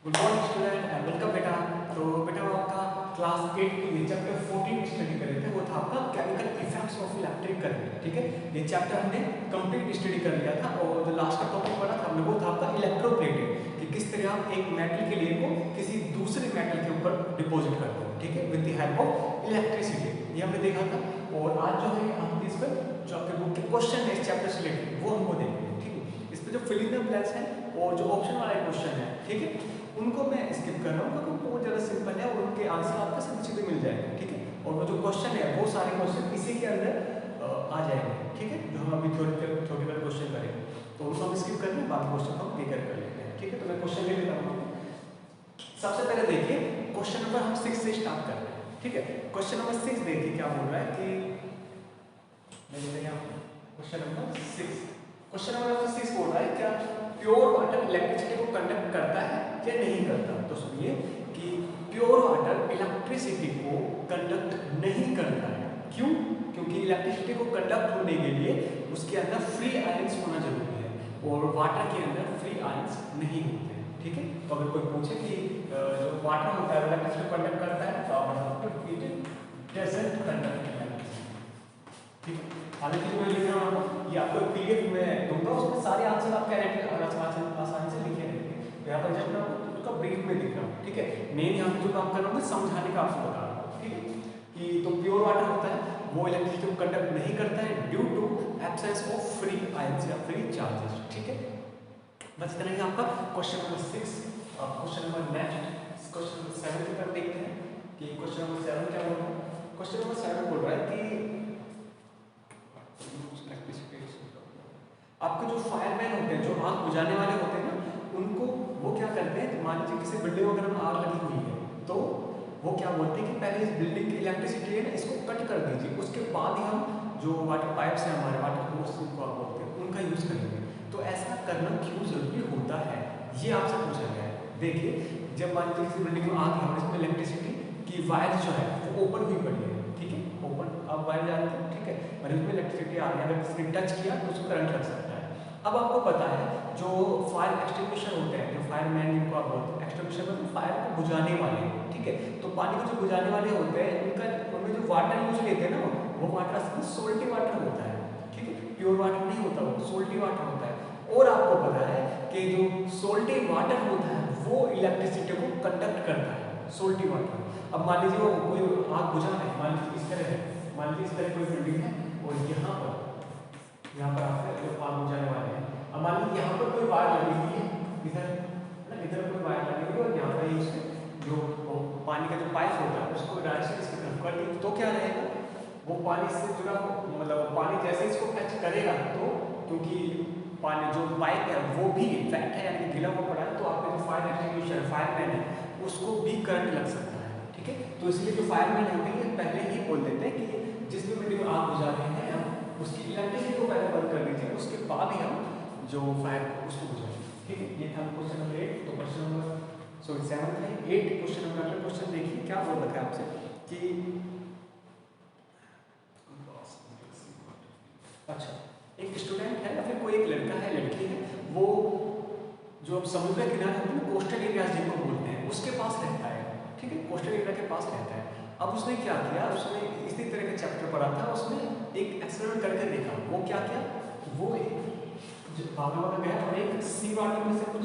Good morning student and welcome बेटा। तो बेटा वो आपका क्लास 8 के लिए चैप्टर 14 स्टडी कर रहे थे, वो था आपका chemical effects of electric current. ठीक है, ये चैप्टर हमने कंप्लीट स्टडी कर लिया था और जो लास्ट का टॉपिक पढ़ा था हमने वो था आपका इलेक्ट्रोप्लेटिंग, कि किस तरह आप एक मेटल के लिए को किसी दूसरे मेटल के ऊपर डिपॉजिट करते हो। ठीक है, with the help of electricity, ये हमने देखा था। और आज जो है हम इस पर जो आपके बुक के क्वेश्चन है इस चैप्टर से रिलेटेड वो हमको देखेंगे। ठीक है, इस पर जो फिलिंग द ब्लैंक्स है और जो ऑप्शन वाला क्वेश्चन है, ठीक है, उनको मैं स्किप कर रहा हूँ क्योंकि बहुत ज़्यादा सिंपल है और उनके आंसर आपको सीधे सीधे मिल जाएंगे। ठीक है, और वो जो क्वेश्चन है वो सारे क्वेश्चन इसी के अंदर आ जाएंगे। ठीक है, जो हम अभी थ्योरेटिकल क्वेश्चन करेंगे तो उनको हम स्किप करेंगे, बाकी क्वेश्चन को हम क्लियर कर लेते हैं। ठीक है, तो मैं क्वेश्चन ले लेता हूँ। सबसे पहले देखिए क्वेश्चन नंबर हम 6 से स्टार्ट कर रहे हैं। ठीक है, क्वेश्चन नंबर 6 देखिए क्या बोल रहा है कि क्वेश्चन नंबर 6 बोल रहा है क्या प्योर वाटर इलेक्ट्रिसिटी को कंडक्ट करता है या नहीं करता। तो सुनिए कि प्योर वाटर इलेक्ट्रिसिटी को कंडक्ट नहीं करता है। क्यों? क्योंकि इलेक्ट्रिसिटी को कंडक्ट होने के लिए उसके अंदर फ्री आयंस होना जरूरी है और वाटर के अंदर फ्री आयंस नहीं होते हैं। ठीक है, तो अगर कोई पूछे कि जो वाटर होता है इलेक्ट्रिसिटी को कंडक्ट करता है तो आप बताओ इट डजंट कंडक्ट इलेक्ट्रिसिटी। ठीक है, हालांकि मैं लिख रहा हूँ ये आपको पीडीएफ में दूंगा, उसमें सारे आंसर आपके आसानी से लिखे रहेंगे। यहाँ पर जस्ट मैं आपको उसका ब्रीफ में दिख रहा हूँ। ठीक है, मेन यहाँ पे जो काम कर रहा हूँ मैं समझाने का आपको बता रहा हूँ। ठीक है, कि तो प्योर वाटर होता है वो इलेक्ट्रिसिटी को कंडक्ट नहीं करता है due to absence of free ions या फ्री चार्जेस। ठीक है, बस इतना ही आपका question number 6। Question number next question number 7 की तरफ देखते हैं कि क्वेश्चन नंबर 7 क्या बोल रहा है। क्वेश्चन नंबर 7 बोल रहा है कि आपके जो फायरमैन होते हैं, जो आग बुझाने वाले होते हैं ना, उनको वो क्या करते हैं, मान लीजिए किसी बिल्डिंग वगैरह में आग लगी हुई है तो वो क्या बोलते हैं कि पहले इस बिल्डिंग की इलेक्ट्रिसिटी है ना इसको कट कर दीजिए, उसके बाद ही हम जो वाटर पाइप्स हैं हमारे वाटर होस जिनको आप बोलते हैं उनका यूज़ करेंगे। तो ऐसा करना क्यों जरूरी होता है ये आपसे पूछा गया है। देखिए जब मान लीजिए किसी बिल्डिंग में आग है और इसमें इलेक्ट्रिसिटी की वायर जो है वो ओपन हुई पड़ी है। ठीक है, ओपन अब वायर जाती है। ठीक है, और इसमें इलेक्ट्रिसिटी आ रही है, अगर किसी ने टच किया तो उसको करंट लग सकता है। अब आपको पता है जो फायर एक्सटिंग्विशर होते हैं, जो फायरमैन जिनको आप बोलते हैं, एक्सटिंग्विशर मतलब फायर को बुझाने वाले। ठीक है, तो पानी को जो बुझाने वाले होते हैं उनका उनमें जो वाटर यूज लेते हैं ना वो वाटर असल में सोल्टी वाटर होता है। ठीक है, प्योर वाटर नहीं होता, वो सोल्टी वाटर होता है। और आपको पता है कि जो सोल्टी वाटर होता है वो इलेक्ट्रिसिटी को कंडक्ट करता है, सोल्टी वाटर। अब मान लीजिए वो कोई आग बुझा है, मान लीजिए इस तरह है, मान लीजिए इस तरह कोई बिल्डिंग है और यहाँ पर आपके आग बुझाने वाले हैं। अब मान लीजिए यहाँ पर कोई वायर लगी हुई है, इधर कोई वायर लगी हुई है और यहाँ पर इसमें जो पानी का जो पाइप होता है उसको डायरेक्शन इसकी तरफ कर दी तो क्या रहेगा, वो पानी से जुड़ा मतलब पानी जैसे इसको टच करेगा तो क्योंकि पानी जो पाइप है वो भी वेट है यानी गीला हुआ पड़ा है तो आपके जो फायर एक्सटिंग्विशर फायरमैन है उसको भी करंट लग सकता है। ठीक है, तो इसलिए जो फायरमैन होते हैं पहले ही बोल देते हैं कि जिस भी बिल्डिंग में आग बुझा रहे हैं हम उसकी इलेक्ट्रिसिटी को पहले बंद कर दीजिए, उसके बाद ही हम जो फायर उसको बुझाएंगे। ठीक है, ये था क्वेश्चन नंबर 8। तो क्वेश्चन नंबर 7 था 8। क्वेश्चन नंबर अगला क्वेश्चन देखिए क्या बोल रखा है आपसे कि अच्छा एक स्टूडेंट है या फिर कोई एक लड़का है लड़की है, वो जो समुद्र किनारे होते हैं कोस्टल एरिया जिनको बोलते हैं उसके पास रहता है। ठीक है, कोस्टल एरिया के पास रहता है। अब उसने क्या किया, उसने इसी तरह का चैप्टर पढ़ा था, उसने एक एक्सपेरिमेंट करके देखा। वो क्या किया, वो भागा गया और एक सी वाटर में से कुछ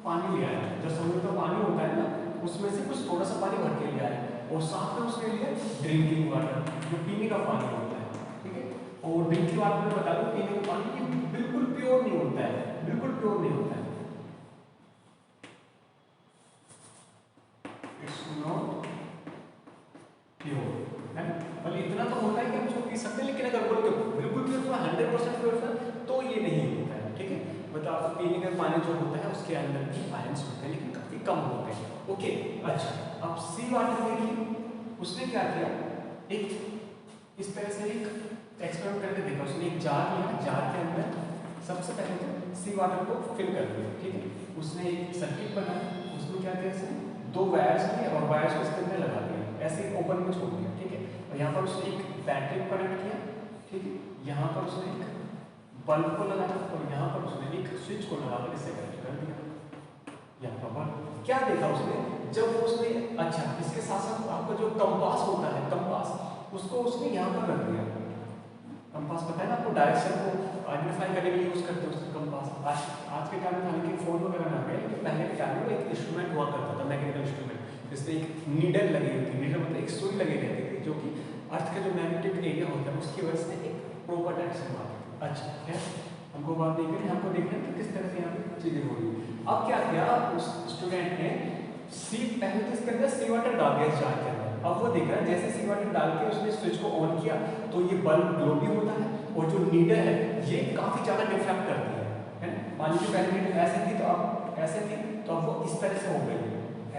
पानी ले आया, जो समुद्र का पानी होता है ना उसमें से कुछ थोड़ा सा पानी भर के ले आया और साथ में उसने लिया ड्रिंकिंग वाटर जो पीने का पानी होता है। ठीक है, और ड्रिंकिंग वाटर में बता दो पीने का पानी बिल्कुल प्योर नहीं होता है, बिल्कुल प्योर नहीं होता है। इट्स नॉट प्योर है, मतलब इतना तो होता है कि हम उसको पी सकते हैं, लेकिन अगर बोलते बिल्कुल प्योर 100% प्योर तो ये नहीं होता है। ठीक है, मतलब आपका पीने का पानी जो होता है उसके अंदर भी आयंस होते हैं लेकिन काफी कम होते हैं। ओके, अच्छा अब सी वाटर देखिए उसने क्या किया, एक इस तरह से एक एक्सपेरिमेंट करके देखा। उसने एक जार लिया, जार के अंदर सबसे पहले तो सी वाटर को फिल कर दिया। ठीक है, उसने एक सर्किट बनाया, उसमें क्या किया, इसने 2 वायर्स लिए और वायर्स को इसके अंदर लगा दिया, ऐसे ओपन में छोड़ दिया। ठीक है, और यहाँ पर उसने एक बैटरी को कनेक्ट किया। ठीक है, यहाँ पर उसने एक बल्ब को लगाया और यहाँ पर उसने एक स्विच को लगाकर इसे कनेक्ट कर दिया। यहाँ पर बल्ब क्या देखा उसने, जब वो उसने अच्छा इसके साथ साथ आपका जो कंपास होता है, कंपास उसको उसने यहाँ पर रख दिया। कंपास पता है ना आपको, डायरेक्शन को आइडेंटिफाई करने के लिए यूज करते हैं उसको कंपास। आज के टाइम में हालांकि फोन वगैरह में आ गए, लेकिन पहले के टाइम में एक इंस्ट्रूमेंट हुआ करता था, मैकेनिकल इंस्ट्रूमेंट, जिसमें एक नीडल लगी हुई थी। नीडल मतलब एक सुई लगी रहती थी, जो कि अर्थ का जो मैग्नेटिक एरिया होता है उसकी वजह से एक प्रॉपर डायरेक्शन में आती थी। अच्छा है, हमको बात नहीं करनी, हमको देखना है कि किस तरह से यहाँ पे चीजें हो रही है। अब क्या किया उस स्टूडेंट ने, पहले तो इसके अंदर सी वाटर डाल दिया चार्ज के अंदर। अब वो देख रहा है जैसे सी वाटर डाल के उसने स्विच को ऑन किया तो ये बल्ब ग्लो भी होता है, और जो नीडल है ये काफी ज्यादा डिफ्लेक्ट करती है ना। मान लीजिए पहले नीडल ऐसे थी तो अब ऐसे थी, तो अब वो इस तरह से हो गई,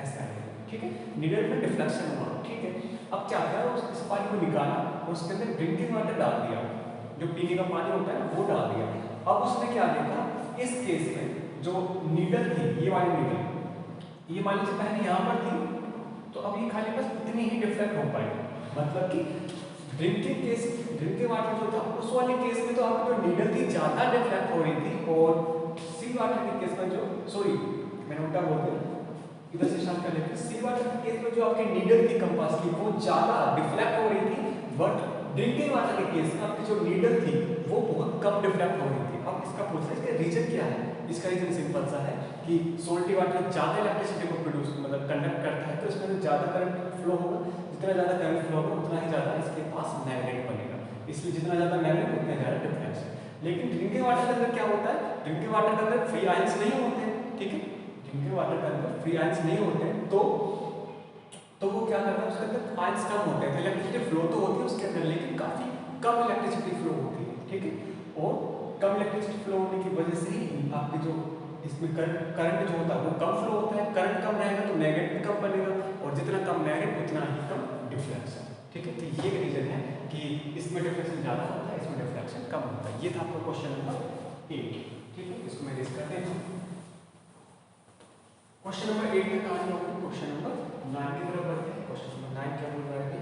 ऐसा है, ठीक है, नीडल में डिफ्लेक्शन हुआ, ठीक है। अब क्या किया, इस पानी को निकाला और उसके अंदर ड्रिंकिंग वाटर डाल दिया, जो पीने का पानी होता है ना वो डाल दिया। अब उसने क्या देखा, इस केस में जो नीडल थी, ये वाली नीडल, ये मान लीजिए पहले यहाँ पर थी, तो अब ये खाली बस इतनी ही डिफ्लेक्ट हो पाई। मतलब कि ड्रिंकिंग वाटर जो था उस वाले केस में तो आपकी जो नीडल थी ज्यादा डिफ्लेक्ट हो रही थी, और सी वाटर के केस में जो, सॉरी मैंने उल्टा बोल दिया, इधर से स्टार्ट कर लेते हैं। सी वाटर के केस में जो आपकी नीडल थी कंपास की वो ज्यादा डिफ्लेक्ट हो रही थी, बट ड्रिंकिंग वाटर के केस में आपकी जो नीडल थी वो बहुत कम डिफ्लेक्ट हो रही थी। अब इसका पूछ रहे हैं रीजन क्या है। इसका रीजन सिंपल सा है कि सोल्टी वाटर ज्यादा इलेक्ट्रिसिटी को प्रोड्यूस मतलब कंडक्ट करता है, तो इसमें ज्यादा करंट फ्लो होगा, जितना ज्यादा करंट फ्लो होगा उतना ही ज्यादा इसके पास मैग्नेट बनेगा, इसलिए जितना ज्यादा मैग्नेट उतना ज्यादा डिफ्लेक्शन। लेकिन ड्रिंकिंग वाटर के अंदर क्या होता है, ड्रिंकिंग वाटर के अंदर फ्री आयंस नहीं होते हैं, ठीक है, ड्रिंकिंग वाटर के अंदर फ्री आयंस नहीं होते हैं, तो वो क्या करता है, उसके अंदर आयंस कम होते हैं, तो इलेक्ट्रिसिटी फ्लो तो होती है उसके अंदर, लेकिन काफी कम इलेक्ट्रिसिटी फ्लो होती है, ठीक है। और कम इलेक्ट्रिसिटी फ्लो होने की वजह से ही आपकी जो इसमें करंट जो होता है वो कम फ्लो होता है। करंट कम रहेगा तो मैग्नेट भी कम बनेगा, और जितना कम मैग्नेट उतना ही कम डिफ्लेक्शन, ठीक है। तो ये रीजन है कि इसमें डिफ्लेक्शन ज्यादा होता है, इसमें डिफ्लेक्शन कम होता है। ये था आपका क्वेश्चन नंबर 8, ठीक है, इसको मैं रेज करते हैं। क्वेश्चन नंबर 8 में कहानी होगी, क्वेश्चन नंबर 9 की तरफ बढ़ते हैं। क्वेश्चन नंबर 9 क्या बोल रहा है,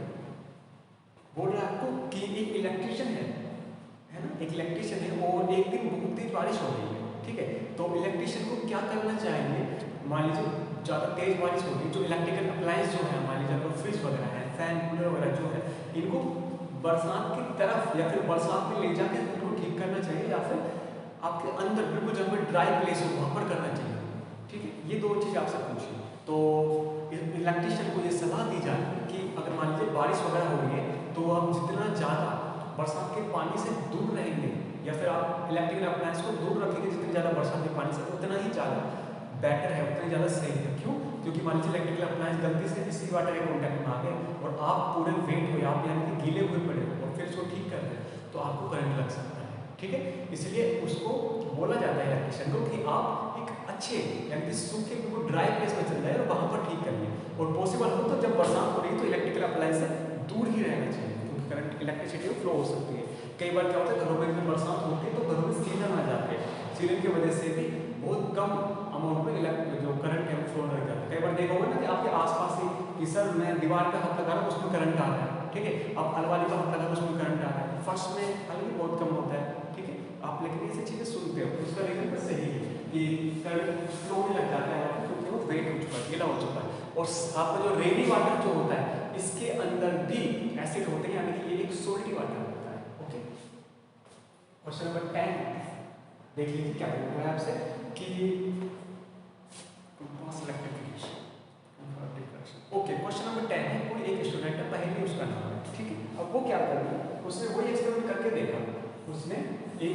बोल रहा है आपको कि एक इलेक्ट्रिशियन है ना, एक इलेक्ट्रिशियन है और एक दिन बहुत तेज बारिश हो रही है, ठीक है। तो इलेक्ट्रिशियन को क्या करना चाहिए, मान लीजिए ज़्यादा तेज बारिश हो रही है, जो इलेक्ट्रिकल अप्लायंस जो है, मान लीजिए आपका फ्रिज वगैरह है, फैन कूलर वगैरह जो है, इनको बरसात की तरफ या फिर बरसात में ले जाकर इनको ठीक करना चाहिए, या फिर आपके अंदर बिल्कुल जब भी ड्राई प्लेस हो वहाँ पर करना चाहिए, ठीक है। ये दो चीज़ आपसे पूछिए। तो इलेक्ट्रिशियन को ये सलाह दी जाए कि अगर मान लीजिए बारिश वगैरह हो रही है तो आप जितना ज़्यादा बरसात के पानी से दूर रहेंगे, या फिर आप इलेक्ट्रिकल अप्लायंस को दूर रखेंगे जितनी ज़्यादा बरसात के पानी से, उतना ही ज़्यादा बेटर है, उतना ही ज़्यादा सही है। क्यों? क्योंकि मान लीजिए इलेक्ट्रिकल अप्लायंस गलती से किसी वाटर के कॉन्टैक्ट में आ गए और आप पूरे वेट हो, आप यानी कि गीले हुए पड़े हो और फिर उसको ठीक कर रहे हैं, तो आपको करंट लग सकता है, ठीक है। इसलिए उसको बोला जाता है इलेक्ट्रिशियन को कि आप एक अच्छे यानी कि सूखे बिल्कुल ड्राई प्लेस में चल जाए और वहाँ पर ठीक करिए, और पॉसिबल हो तो जब बरसात हो रही है तो इलेक्ट्रिकल अप्लायंस से दूर ही रहना चाहिए, क्योंकि करंट इलेक्ट्रिसिटी फ्लो हो सकती है। कई बार क्या होता है, घरों में बरसात होती है तो घरों में सीलन आ जाते हैं, सीलन की वजह से भी बहुत कम अमाउंट में जो करंट है वो फ्लो रह जाता है। कई बार देखा होगा ना कि आपके आसपास ही कि सर मैं दीवार पे हाथ लगा रहा हूँ उसमें करंट आ रहा है, ठीक है, आप अलमारी पे हाथ लगा रहे हो उसमें करंट आ रहा है, फर्श में हालांकि बहुत कम होता है, ठीक है, आप लेकिन ये चीज़ें सुनते हो, उसका रीजन बस सही है कि करंट फ्लो में लग जाता है क्योंकि वो वेट हो चुका है, गीला हो चुका है। और आपका जो रेनी वाटर जो होता है इसके अंदर भी एसिड होते हैं, यानी कि ये एक सोल्टी वाटर होता है, ओके। क्वेश्चन नंबर 10 देख लीजिए क्या बोल रहा है आपसे कि ओके। क्वेश्चन नंबर 10 है, कोई एक स्टूडेंट है, पहले उसका नाम है, ठीक है। अब वो क्या कर रहा है, उसने वही एक्सपेरिमेंट करके देखा, उसने एक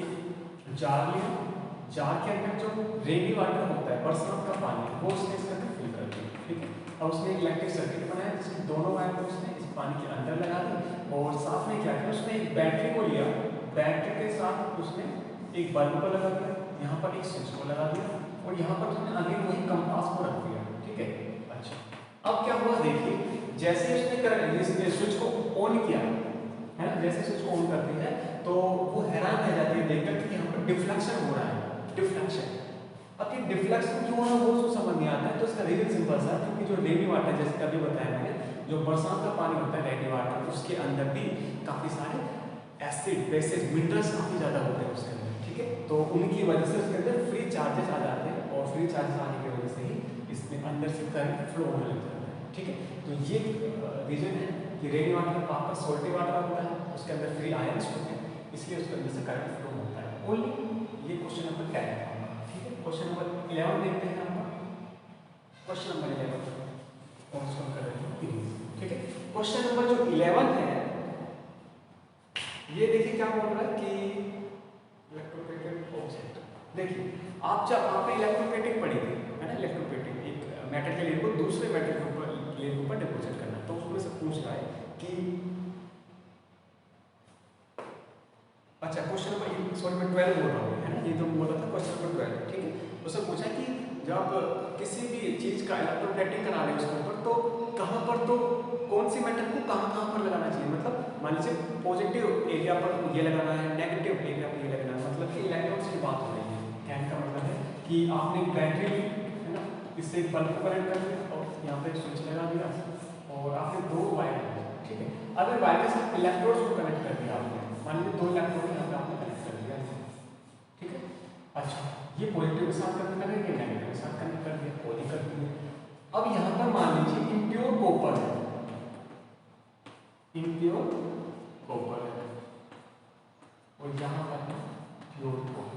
जार लिया, जार के अंदर जो रेनी वाटर होता है, बरसात का पानी, वो उसने इसके अंदर फिल कर दिया, ठीक है। अब उसने एक इलेक्ट्रिक सर्किट बनाया जिसकी दोनों वायर को उसने इस पानी के अंदर लगा दी, और साथ में क्या किया, उसने एक बैटरी को लिया, बैटरी के साथ उसने एक बल्ब को लगा दिया, यहाँ पर एक स्विच को लगा दिया, और यहाँ पर उसने अगेन वही कंपास को रख दिया, ठीक है। अच्छा, अब क्या हुआ देखिए, जैसे उसने स्विच को ऑन किया है ना, जैसे स्विच को ऑन करती है तो वो हैरान रह जाती है देखकर कि यहाँ पर डिफ्लेक्शन हो रहा है, डिफ्लेक्शन। अब ये डिफ्लेक्शन क्यों हो रहा है वो उसको समझ नहीं आता है, तो इसका रीजन सिंपल सा, क्योंकि जो रेनी वाटर जैसे कभी बताया मैंने, जो बरसात का पानी होता है रेनी वाटर, उसके अंदर भी काफी सारे एसिड बेसिस मिनरल्स काफी ज्यादा होते हैं उसके अंदर, ठीक है। तो उनकी वजह से उसके अंदर फ्री चार्जेस आ जाते हैं, और फ्री चार्जेस आने की वजह से ही इसमें अंदर से करंट फ्लो होने लग जाता है। ठीक है, तो ये रीजन है कि रेनी वाटर आपका सॉल्टी वाटर होता है, उसके अंदर फ्री आयंस होते हैं, इसलिए उसके अंदर से करंट फ्लो होता है। ओनली ये क्वेश्चन नंबर 10 है। ठीक है, क्वेश्चन नंबर 11 देखते हैं हम। क्वेश्चन नंबर 11 और उसको कर रहे हैं। ठीक है, क्वेश्चन नंबर जो 11 है ये देखिए क्या बोल रहा है कि इलेक्ट्रोप्लेटिक ऑब्जेक्ट। देखिए आप जब आपने इलेक्ट्रोप्लेटिक पढ़ी थी है ना, इलेक्ट्रोप्लेटिक एक मेटल के लेयर को दूसरे मेटल के ऊपर लेयर के ऊपर डिपॉजिट करना, तो उसमें से पूछ रहा है कि अच्छा क्वेश्चन नंबर सॉरी मैं 12 बोल रहा हूँ है ना, ये तो बोला था क्वेश्चन नंबर 12। ठीक है, उससे पूछा कि जब किसी भी चीज़ का इलेक्ट्रोप्लेटिंग करा रहे हैं उसके ऊपर, तो कहाँ पर तो कौन सी मेटल को कहाँ पर लगाना चाहिए, मतलब मान लीजिए पॉजिटिव एरिया पर ये लगाना है, नेगेटिव एरिया पर ये लगाना है, मतलब कि इलेक्ट्रॉन्स की बात हो रही है। कहने का मतलब है कि आपने बैटरी है ना, इससे एक बल्ब को कनेक्ट कर दिया और यहाँ पे स्विच लगा दिया और आपने 2 वायर, ठीक है, अगर वायर के साथ इलेक्ट्रोड्स को कनेक्ट कर दिया आपने, मान लीजिए 2 इलेक्ट्रोड यहाँ पे आपने कनेक्ट कर दिया, ठीक है। अच्छा ये पॉजिटिव के साथ कनेक्ट कर दिया, नेगेटिव के साथ कनेक्ट कर दिया, कोई दिक्कत नहीं है। अब यहाँ पर मान लीजिए इम्प्योर कॉपर है, इम्प्योर कॉपर है और यहाँ पर है प्योर कॉपर,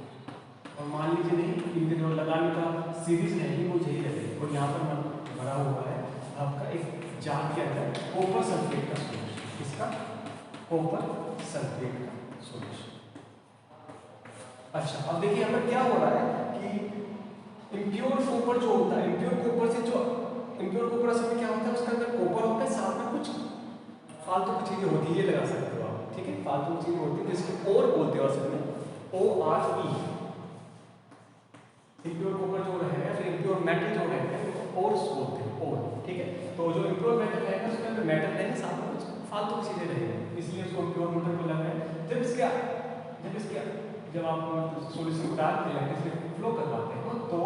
और मान लीजिए नहीं इनके जो लगाने का सीरीज है वो यही रहेगी, और यहाँ पर भरा हुआ है आपका एक जार के अंदर कॉपर सल्फेट का सोल्यूशन, इसका कॉपर सल्फेट का सोल्यूशन। अच्छा अब देखिए यहाँ पर क्या हो रहा है कि इम्प्योर कॉपर जो होता है, इम्प्योर कॉपर से जो इम्प्योर कॉपर असल में क्या होता है, उसके अंदर कॉपर होता है, साथ में कुछ फालतू की चीजें होती है, ये लगा सकते हो आप, ठीक है, फालतू की चीजें होती है जिसको और बोलते हो असल में ORE, इम्प्योर कॉपर जो है फिर इम्प्योर मेटल जो है और बोलते हैं और, ठीक है। तो जो इम्प्योर मेटल है उसके अंदर मेटल रहेगा, साथ में कुछ फालतू की चीजें रहेंगी, इसलिए उसको इम्प्योर मेटल को लगा है। जब आप सॉल्यूशन को डाल के इलेक्ट्रिसिटी फ्लो करवाते हो तो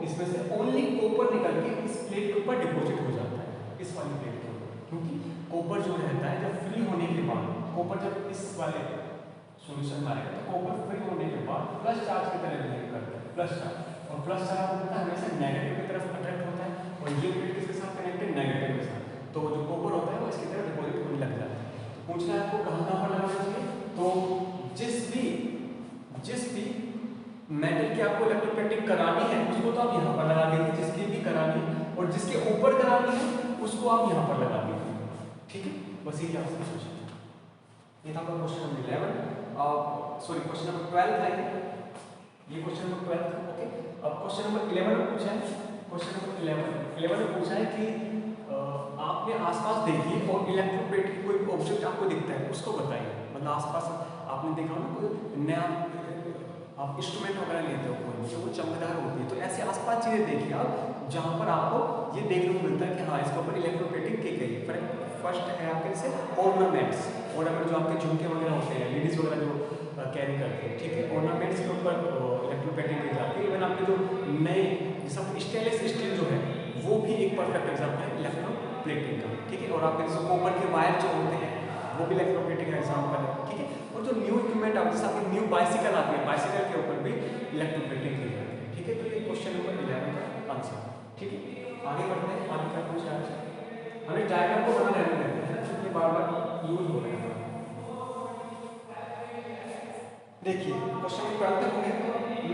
इसमें से ओनली कॉपर निकल के इस प्लेट के ऊपर डिपॉजिट हो जाता है, इस वाली प्लेट के ऊपर, क्योंकि कॉपर जो रहता है जब फ्री होने के बाद, कॉपर जब इस वाले सॉल्यूशन में आएगा तो कॉपर फ्री होने के बाद प्लस चार्ज की तरह बिहेव करता है, प्लस चार्ज, और प्लस चार्ज होता है हमेशा नेगेटिव की तरफ अट्रैक्ट होता है, और ये प्लेट किसके साथ कनेक्टेड, नेगेटिव के साथ, तो जो कॉपर होता है वो इसकी तरफ डिपॉजिट होने लग जाता है। तो पूछना है आपको कहाँ पर लगाना चाहिए, तो जिस भी मेटल की आपको इलेक्ट्रोप्लेटिंग करानी है उसको तो आप यहाँ पर लगा दीजिए, जिसकी भी करानी है, और जिसके ऊपर करानी है उसको आप यहाँ पर लगा दीजिए, ठीक है। बस ये आपसे क्वेश्चन है, ये था आपका question number 11, sorry question number 12 था ये क्वेश्चन नंबर 12 था, ओके। अब क्वेश्चन नंबर 11 में पूछा है, क्वेश्चन नंबर 11 में पूछा है कि आपने आसपास देखिए और इलेक्ट्रोप्लेटिंग कोई ऑब्जेक्ट आपको दिखता है उसको बताइए, मतलब आसपास आपने देखा ना कोई नया आप इंस्ट्रूमेंट वगैरह लेते हो कोई जो वो चमकदार होती है, तो ऐसे आसपास चीज़ें देखिए आप जहाँ पर आपको ये देखने को मिलता है कि हाँ इसके ऊपर इलेक्ट्रोप्लेटिंग की गई है। फर्स्ट है आपके जैसे ऑर्नामेंट्स, ऑर्नामेंट जो आपके झुमके वगैरह होते हैं, लेडीज़ वगैरह जो कैरी करते हैं, ठीक है, ऑर्नामेंट्स के ऊपर इलेक्ट्रोप्लेटिंग की जाती है। इवन आपके जो नए जैसे स्टेनलेस स्टील जो है वो भी एक परफेक्ट एग्जाम्पल है इलेक्ट्रोप्लेटिंग का, ठीक है, और आपके जैसे कॉपर के वायर जो होते हैं वो भी इलेक्ट्रोप्लेटिंग का एग्जाम्पल है, ठीक है। और जो न्यू इक्विपमेंट आप जैसे आपकी न्यू बाइसिकल आती है, बाइसिकल के ऊपर भी इलेक्ट्रोप्लेटिंग की जाती है, ठीक है। तो ये क्वेश्चन नंबर 11 का आंसर, ठीक है। आगे बढ़ते हैं, आगे क्या पूछा है, हमें डायग्राम को बना रहने देते हैं क्योंकि बार बार यूज हो रहे हैं। देखिए क्वेश्चन नंबर 12 तक हो गया,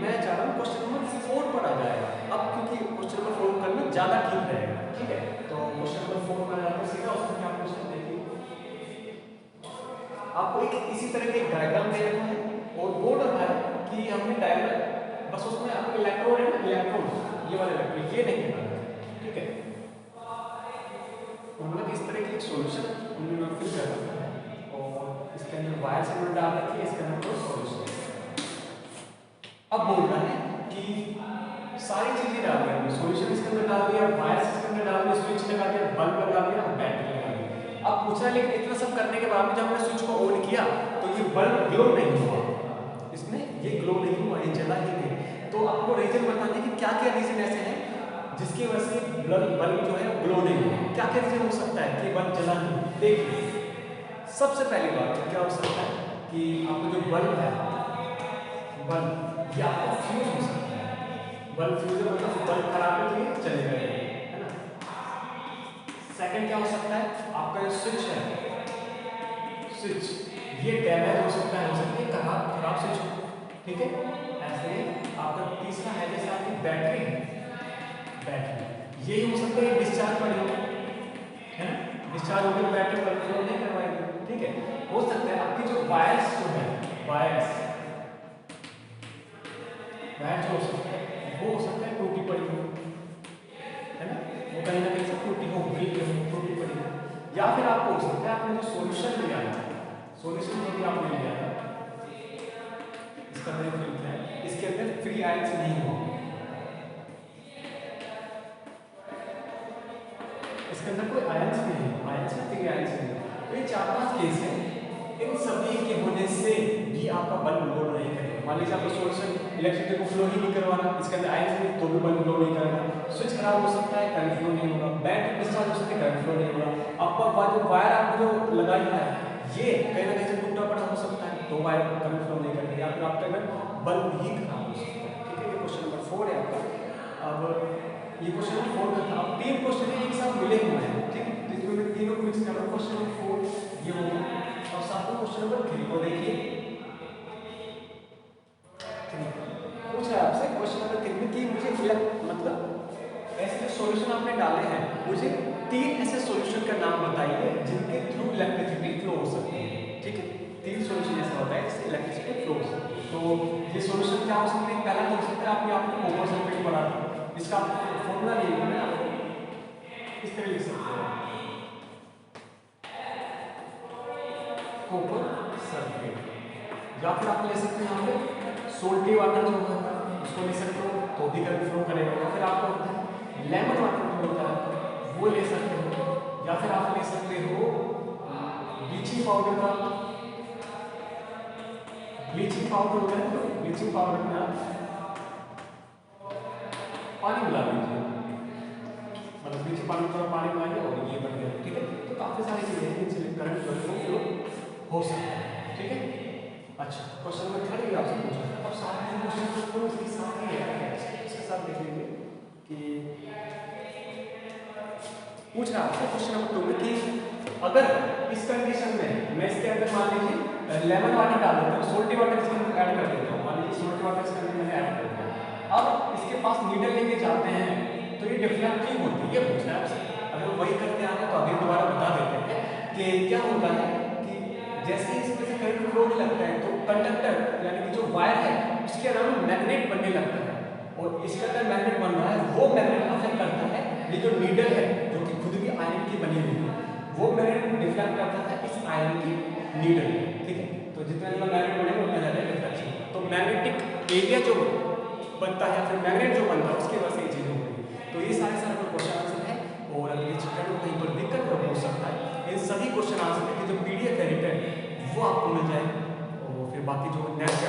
मैं चाह रहा हूँ क्वेश्चन नंबर 4 पर आ जाएगा अब, क्योंकि क्वेश्चन नंबर 4 करना ज़्यादा ठीक रहेगा, ठीक है। तो क्वेश्चन नंबर 4 पर आते हैं सीधा, उसमें क्या क्वेश्चन देखिए, आपको एक इसी तरह के डायग्राम दे रखा है और बोर्ड रखा है कि हमने डायग्राम बस उसमें आपको इलेक्ट्रोड है ना, इलेक्ट्रोड ये वाले इलेक्ट्रोड ये नहीं है, ठीक है। तो मतलब इस तरह की एक सॉल्यूशन उन्होंने फिल कर रखा है और इसके अंदर वायर से डाल रखी है, इसके अंदर कोई सॉल्यूशन। अब बोल रहा है कि सारी चीजें डाल दी हमने, सॉल्यूशन इसके अंदर डाल दिया, वायर इसके अंदर डाल दिया, स्विच लगा दिया, बल्ब लगा दिया, बैटरी लगा दिया। अब पूछा है लेकिन इतना सब करने के बाद जब हमने स्विच को ऑन किया तो ये बल्ब ग्लो नहीं हुआ, इसमें ये ग्लो नहीं हुआ, ये जला ही नहीं। तो आपको रीजन बताने कि क्या क्या रीजन ऐसे हैं जिसकी वजह से बल्ब जो है ग्लो नहीं हुआ, क्या क्या रीजन हो सकता है कि बल्ब जला नहीं। देखिए सबसे पहली बात क्या हो सकता है कि आपको जो बल्ब है, बल्ब ये आपका फ्यूज हो सकता है, बल्ब फ्यूज मतलब बल्ब खराब है तो ये चलेगा, है ना। सेकंड क्या हो सकता है, आपका जो स्विच है, स्विच ये डैमेज हो सकता है खराब स्विच हो, ठीक है। ऐसे ही आपका तीसरा है जैसे आपकी बैटरी यही हो सकता है डिस्चार्ज पड़ी हो, है ना, डिस्चार्ज होकर बैटरी फ्लो नहीं करवाएगी, ठीक है। हो सकता है आपकी जो वायर्स जो है वायर्स हो सकता है वो हो सकता है टूटी पड़ी हो, है ना, वो कहीं ना कहीं से टूटी हो, ब्रेक हो, टूटी पड़ी हो। या फिर आपको हो सकता है आपने जो सॉल्यूशन लिया है, सॉल्यूशन जो भी आपने लिया है इसका फिल्म है, इसके अंदर फ्री आयंस नहीं हो, इसके अंदर कोई आयंस नहीं है, आयंस में फ्री आयंस नहीं है। तो ये 4-5 केस हैं, इन सभी के होने से भी आपका बल्ब लोड नहीं करेगा। मान लीजिए आपका सॉल्यूशन इलेक्ट्रिसिटी को फ्लो ही नहीं करवाना, इसके अंदर आयंस नहीं तो भी बल्ब फ्लो नहीं करेगा, स्विच खराब हो सकता है करंट फ्लो नहीं होगा, बैटरी डिस्चार्ज हो सकती है करंट फ्लो नहीं होगा, आपका जो वायर आपको जो लगाई है ये कहीं ना कहीं से टूटा पड़ा हो सकता है तो वायर करंट फ्लो नहीं करेगा, या फिर आपका बल्ब ही खराब हो सकता है, ठीक है। ये क्वेश्चन नंबर 4 है आपका। अब ये क्वेश्चन नंबर 4 का था, अब 3 क्वेश्चन एक साथ मिले हुए हैं, ठीक है, इसमें मैं तीनों को मिक्स कर रहा हूं। क्वेश्चन नंबर 4 ये हो गया, और साथ में क्वेश्चन नंबर 3 को देखिए, पूछ रहा है आपसे क्वेश्चन नंबर 3 में कि मुझे मतलब ऐसे जो सॉल्यूशन आपने डाले हैं, मुझे 3 ऐसे सॉल्यूशन का नाम बताइए जिनके थ्रू इलेक्ट्रिसिटी फ्लो हो सकती है, ठीक है। 3 सॉल्यूशन ऐसा होता है जिससे इलेक्ट्रिसिटी फ्लो हो सकती है। तो ये सॉल्यूशन क्या हो सकते हैं, पहला हो सकता है आपने कॉपर सल्फेट बना दिया, इसका फॉर्मूला ले लिया ना, इस तरह लिख सकते हैं कॉपर सल्फेट, या फिर आप ले सकते हैं यहाँ पे सोल्टी वाटर जो होता है उसको ले सकते हो तो भी करंट फ्लो करेगा, या फिर आपको होता है लेमन वाटर जो होता है वो ले सकते हो, या फिर आप ले सकते हो ब्लीचिंग पाउडर का, ब्लीचिंग पाउडर होता है तो ब्लीचिंग पाउडर में आप पानी मिला लीजिए, मतलब ब्लीचिंग पाउडर थोड़ा पानी मिलाइए और ये बन गया, ठीक है। तो काफी सारी चीजें हैं जिनसे करंट फ्लो हो सकता है, ठीक है। अच्छा, क्वेश्चन नंबर 3 भी आपसे पूछा, अब सारे क्वेश्चन को इसके साथ ही है, इसके साथ देख लीजिए कि पूछ रहा है आपसे क्वेश्चन नंबर 2 में कि अगर इस कंडीशन में मैं इसके अंदर मान लीजिए लेमन वाटर डाल देता हूँ, सोल्टी वाटर इसके अंदर ऐड कर देता हूँ, मान लीजिए सोल्टी वाटर इसके अंदर मैंने ऐड कर दिया, अब इसके पास नीडल लेके जाते हैं तो ये डिफरेंट क्यों होती है, ये पूछना है आपसे। अगर वही करते हैं तो अभी दोबारा बता देते हैं कि क्या होता है कि जैसे ही इसमें से करंट फ्लो होने लगता है तो कंडक्टर यानी कि जो वायर है उसके अराउंड मैग्नेट बनने लगता है, और इसके अंदर मैग्नेट बन रहा है, वो मैग्नेट अफेक्ट करता है ये जो नीडल है जो कि खुद भी आयरन की बनी हुई है, वो मैग्नेट डिफ्लेक्ट करता है इस आयरन की नीडल, ठीक है। तो जितने ज्यादा मैग्नेट बनेगा उतना ज्यादा डिफ्लेक्शन, तो मैग्नेटिक एरिया जो बनता है या फिर मैग्नेट जो बनता है उसकी वजह से ये चीज हो गई। तो ये सारे क्वेश्चन आंसर है, और अगर ये चैप्टर में कहीं पर दिक्कत हो सकता है, इन सभी क्वेश्चन आंसर की जो PDF है रिटर्न वो आपको मिल जाएगी, और फिर बाकी जो नेक्स्ट